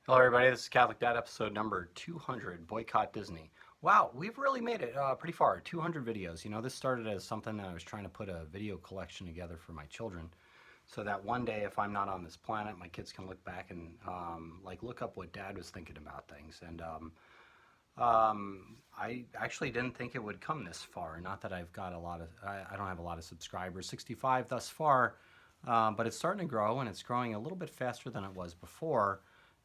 Hello, everybody. This is Catholic Dad, episode number 200, Boycott Disney. Wow, we've really made it pretty far. 200 videos. You know, this started as something that I was trying to put a video collection together for my children, so that one day, if I'm not on this planet, my kids can look back and like look up what Dad was thinking about things. And I actually didn't think it would come this far. Not that I've got a lot of, I don't have a lot of subscribers, 65 thus far, but it's starting to grow, and it's growing a little bit faster than it was before.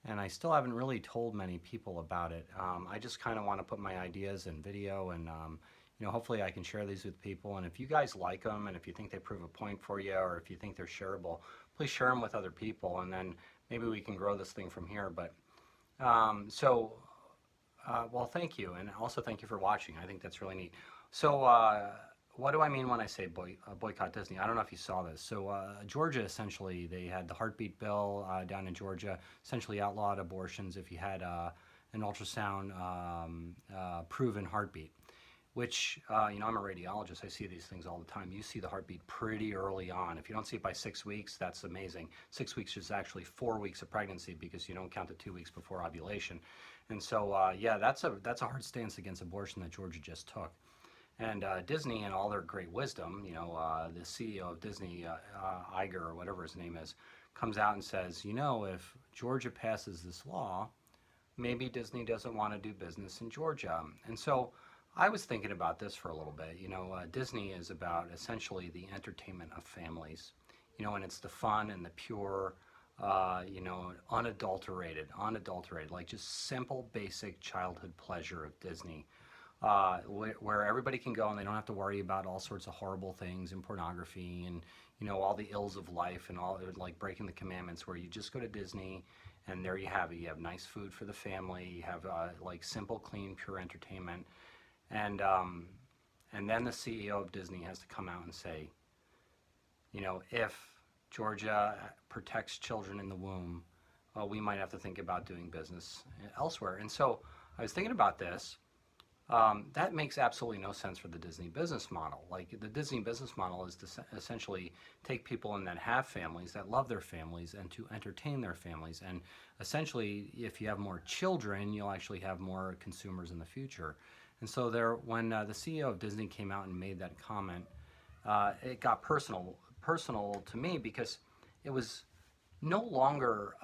And I still haven't really told many people about it. I just kind of want to put my ideas in video, and you know, hopefully I can share these with people. And if you guys like them, and if you think they prove a point for you, or if you think they're shareable, please share them with other people, and then maybe we can grow this thing from here. But well, thank you, and also thank you for watching. I think that's really neat. So what do I mean when I say boycott Disney? I don't know if you saw this. So Georgia, essentially, they had the heartbeat bill down in Georgia, essentially outlawed abortions if you had an ultrasound proven heartbeat, which, you know, I'm a radiologist. I see these things all the time. You see the heartbeat pretty early on. If you don't see it by 6 weeks, that's amazing. 6 weeks is actually 4 weeks of pregnancy, because you don't count the 2 weeks before ovulation. And so, yeah, that's a hard stance against abortion that Georgia just took. And Disney, in all their great wisdom, you know, the CEO of Disney, Iger, or whatever his name is, comes out and says, you know, if Georgia passes this law, maybe Disney doesn't want to do business in Georgia. And so I was thinking about this for a little bit. You know, Disney is about essentially the entertainment of families, you know, and it's the fun and the pure, you know, unadulterated, like just simple, basic childhood pleasure of Disney. Where everybody can go and they don't have to worry about all sorts of horrible things and pornography and, you know, all the ills of life and all, like breaking the commandments, where you just go to Disney and there you have it. You have nice food for the family. You have like simple, clean, pure entertainment. And then the CEO of Disney has to come out and say, you know, if Georgia protects children in the womb, we might have to think about doing business elsewhere. And so I was thinking about this. That makes absolutely no sense for the Disney business model. Like, the Disney business model is to essentially take people in that have families, that love their families, and to entertain their families. And essentially, if you have more children, you'll actually have more consumers in the future. And so when the CEO of Disney came out and made that comment, it got personal to me, because it was no longer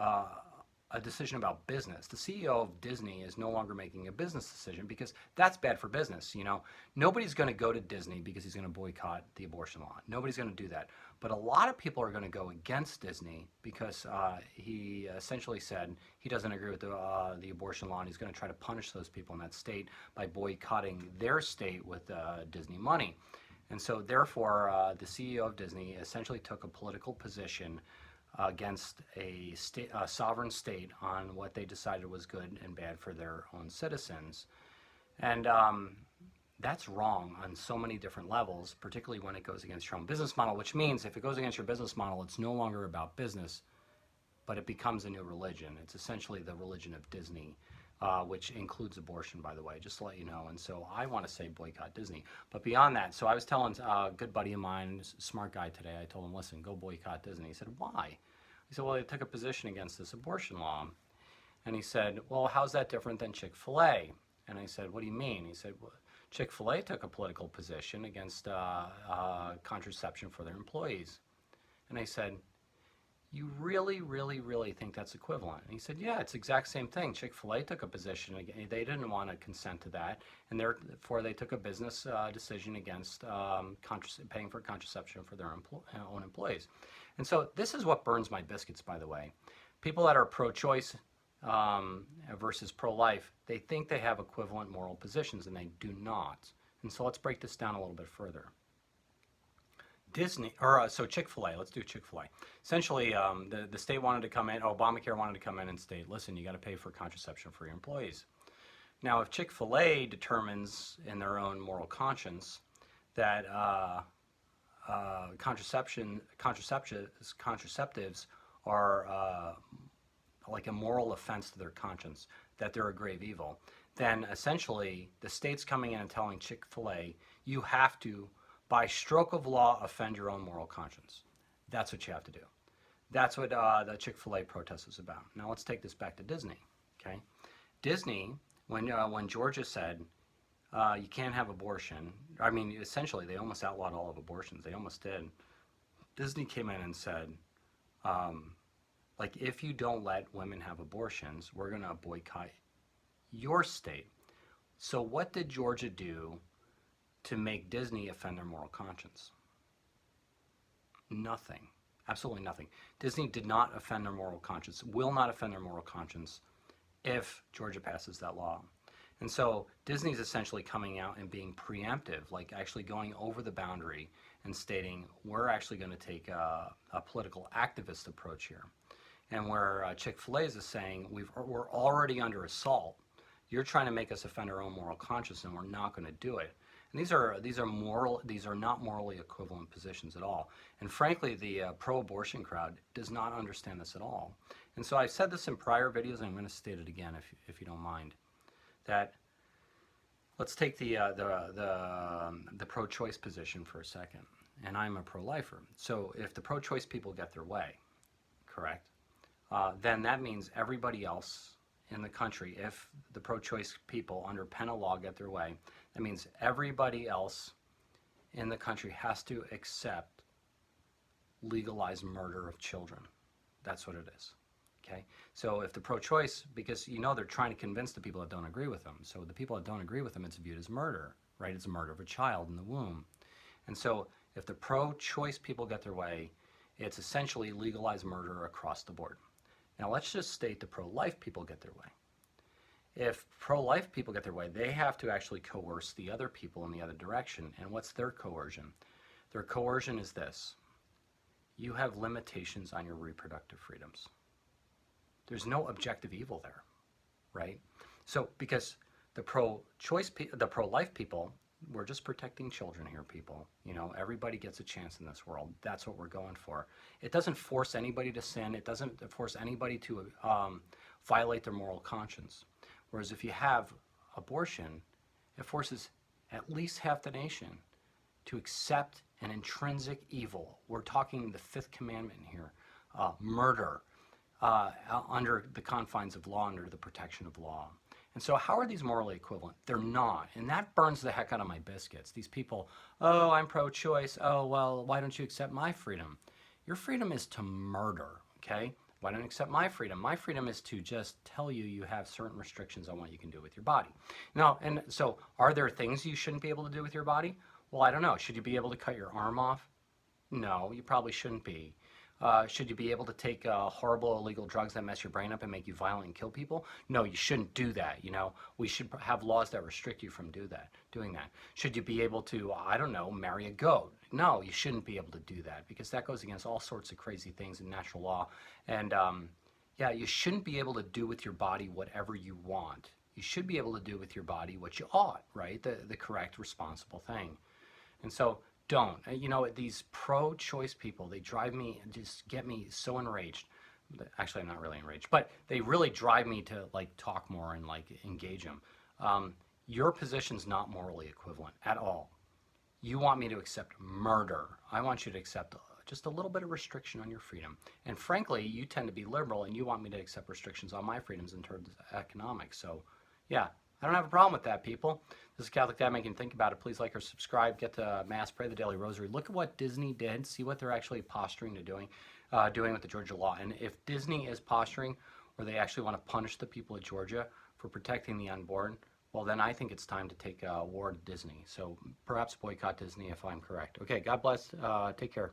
a decision about business. The CEO of Disney is no longer making a business decision, because that's bad for business. You know, nobody's going to go to Disney because he's going to boycott the abortion law. Nobody's going to do that. But a lot of people are going to go against Disney because he essentially said he doesn't agree with the abortion law, and he's going to try to punish those people in that state by boycotting their state with Disney money. And so therefore, the CEO of Disney essentially took a political position against a sovereign state on what they decided was good and bad for their own citizens. And that's wrong on so many different levels, particularly when it goes against your own business model, which means if it goes against your business model, it's no longer about business, but it becomes a new religion. It's essentially the religion of Disney, which includes abortion, by the way, just to let you know. And so I want to say boycott Disney. But beyond that, so I was telling a good buddy of mine, smart guy today, I told him, listen, go boycott Disney. He said, why? He said, well, they took a position against this abortion law. And he said, well, how's that different than Chick-fil-A? And I said, what do you mean? He said, well, Chick-fil-A took a political position against contraception for their employees. And I said, you really, really, really think that's equivalent? And he said, yeah, it's the exact same thing. Chick-fil-A took a position. They didn't want to consent to that, and therefore they took a business decision against paying for contraception for their own employees. And so this is what burns my biscuits, by the way. People that are pro-choice versus pro-life, they think they have equivalent moral positions, and they do not. And so let's break this down a little bit further. So Chick-fil-A, let's do Chick-fil-A. Essentially, the state wanted to come in, Obamacare wanted to come in and state, listen, you got to pay for contraception for your employees. Now, if Chick-fil-A determines in their own moral conscience that contraceptives are like a moral offense to their conscience, that they're a grave evil, then essentially the state's coming in and telling Chick-fil-A, you have to, by stroke of law, offend your own moral conscience. That's what you have to do. That's what the Chick-fil-A protest is about. Now let's take this back to Disney. Okay, Disney, when Georgia said you can't have abortion, I mean, essentially they almost outlawed all of abortions. They almost did. Disney came in and said, um, like, if you don't let women have abortions, we're going to boycott your state. So what did Georgia do to make Disney offend their moral conscience? Nothing. Absolutely nothing. Disney did not offend their moral conscience, will not offend their moral conscience if Georgia passes that law. And so Disney's essentially coming out and being preemptive, like actually going over the boundary and stating, we're actually going to take a political activist approach here. And where Chick-fil-A is saying, we're already under assault. You're trying to make us offend our own moral conscience, and we're not going to do it. And these are not morally equivalent positions at all. And frankly, the pro-abortion crowd does not understand this at all. And so I've said this in prior videos, and I'm going to state it again if you don't mind. That let's take the pro-choice position for a second. And I'm a pro-lifer. So if the pro-choice people get their way, correct, then that means everybody else in the country, if the pro-choice people under pen of law get their way, that means everybody else in the country has to accept legalized murder of children. That's what it is. Okay? So if the pro-choice, because they're trying to convince the people that don't agree with them. So the people that don't agree with them, it's viewed as murder, right? It's a murder of a child in the womb. And so if the pro-choice people get their way, it's essentially legalized murder across the board. Now let's just state the pro-life people get their way. If pro-life people get their way, they have to actually coerce the other people in the other direction. And what's their coercion? Their coercion is this. You have limitations on your reproductive freedoms. There's no objective evil there, right? So because the pro-life people, we're just protecting children here, people. Everybody gets a chance in this world. That's what we're going for. It doesn't force anybody to sin. It doesn't force anybody to violate their moral conscience. Whereas if you have abortion, it forces at least half the nation to accept an intrinsic evil. We're talking the fifth commandment here, murder, under the confines of law, under the protection of law. And so how are these morally equivalent? They're not. And that burns the heck out of my biscuits. These people, oh, I'm pro-choice. Oh, well, why don't you accept my freedom? Your freedom is to murder, okay? Why don't you accept my freedom? My freedom is to just tell you you have certain restrictions on what you can do with your body. Now, and so are there things you shouldn't be able to do with your body? Well, I don't know. Should you be able to cut your arm off? No, you probably shouldn't be. Should you be able to take horrible illegal drugs that mess your brain up and make you violent and kill people? No, you shouldn't do that. We should have laws that restrict you from doing that. Should you be able to, I don't know, marry a goat? No, you shouldn't be able to do that because that goes against all sorts of crazy things in natural law. And yeah, you shouldn't be able to do with your body whatever you want. You should be able to do with your body what you ought, right? The correct, responsible thing. And so don't. These pro-choice people, they drive me and just get me so enraged. Actually, I'm not really enraged, but they really drive me to talk more and engage them. Your position's not morally equivalent at all. You want me to accept murder. I want you to accept just a little bit of restriction on your freedom. And frankly, you tend to be liberal and you want me to accept restrictions on my freedoms in terms of economics. So yeah, I don't have a problem with that, people. This is Catholic Dad making you think about it. Please like or subscribe. Get to Mass, pray the Daily Rosary. Look at what Disney did. See what they're actually posturing to doing with the Georgia law. And if Disney is posturing or they actually want to punish the people of Georgia for protecting the unborn, well, then I think it's time to take war to Disney. So perhaps boycott Disney if I'm correct. Okay, God bless. Take care.